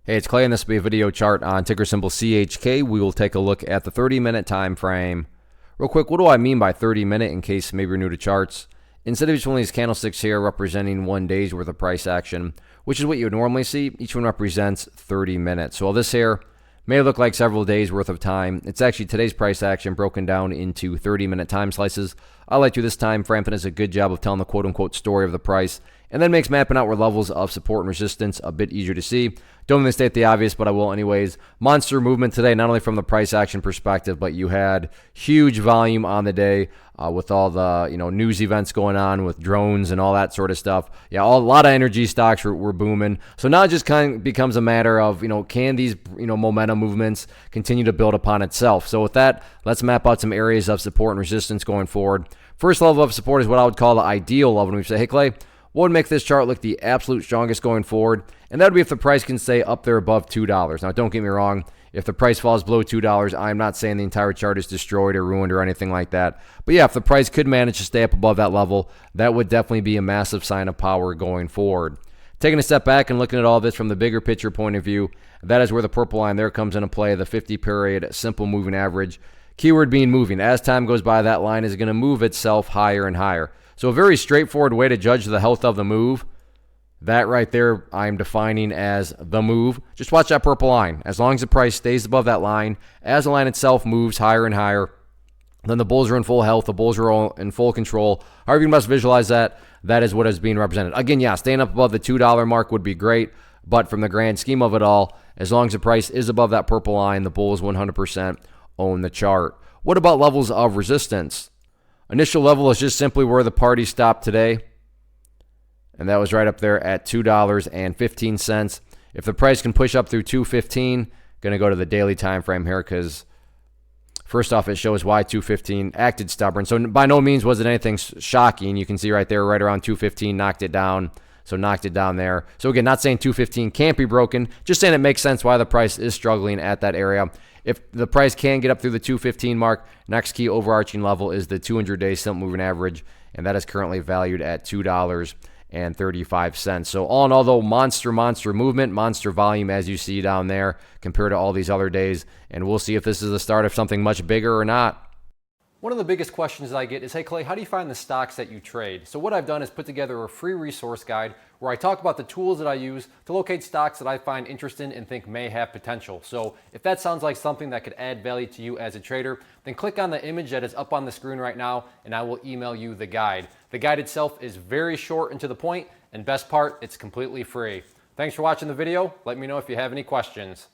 Hey, it's Clay, and this will be a video chart on ticker symbol CHK. We will take a look at the 30-minute time frame. Real quick, what do I mean by 30-minute in case maybe you're new to charts? Instead of each one of these candlesticks here representing 1 day's worth of price action, which is what you would normally see, each one represents 30 minutes. So while this here may look like several days worth of time, it's actually today's price action broken down into 30-minute time slices. I like to this time frame that does a good job of telling the quote-unquote story of the price, and then makes mapping out where levels of support and resistance a bit easier to see. Don't really state the obvious, but I will anyways. Monster movement today, not only from the price action perspective, but you had huge volume on the day with all the news events going on with drones and all that sort of stuff. Yeah, a lot of energy stocks were booming. So now it just kind of becomes a matter of can these momentum movements continue to build upon itself. So with that, let's map out some areas of support and resistance going forward. First level of support is what I would call the ideal level. And we say, hey Clay, what would make this chart look the absolute strongest going forward? And that would be if the price can stay up there above $2. Now, don't get me wrong. If the price falls below $2, I'm not saying the entire chart is destroyed or ruined or anything like that. But yeah, if the price could manage to stay up above that level, that would definitely be a massive sign of power going forward. Taking a step back and looking at all this from the bigger picture point of view, that is where the purple line there comes into play, the 50-period simple moving average. Keyword being moving. As time goes by, that line is going to move itself higher and higher. So a very straightforward way to judge the health of the move, that right there I'm defining as the move. Just watch that purple line. As long as the price stays above that line, as the line itself moves higher and higher, then the bulls are in full health, the bulls are all in full control. However you must visualize that, that is what is being represented. Again, yeah, staying up above the $2 mark would be great, but from the grand scheme of it all, as long as the price is above that purple line, the bulls 100% own the chart. What about levels of resistance? Initial level is just simply where the party stopped today, and that was right up there at $2.15. If the price can push up through $2.15, going to go to the daily time frame here because first off, it shows why $2.15 acted stubborn. So by no means was it anything shocking. You can see right there, right around $2.15, knocked it down. So knocked it down there. So again, not saying $2.15 can't be broken, just saying it makes sense why the price is struggling at that area. If the price can get up through the $2.15 mark, next key overarching level is the 200-day simple moving average, and that is currently valued at $2.35. So all in all, though, monster movement, monster volume as you see down there compared to all these other days, and we'll see if this is the start of something much bigger or not. One of the biggest questions I get is, hey Clay, how do you find the stocks that you trade? So what I've done is put together a free resource guide where I talk about the tools that I use to locate stocks that I find interesting and think may have potential. So if that sounds like something that could add value to you as a trader, then click on the image that is up on the screen right now and I will email you the guide. The guide itself is very short and to the point, and best part, it's completely free. Thanks for watching the video. Let me know if you have any questions.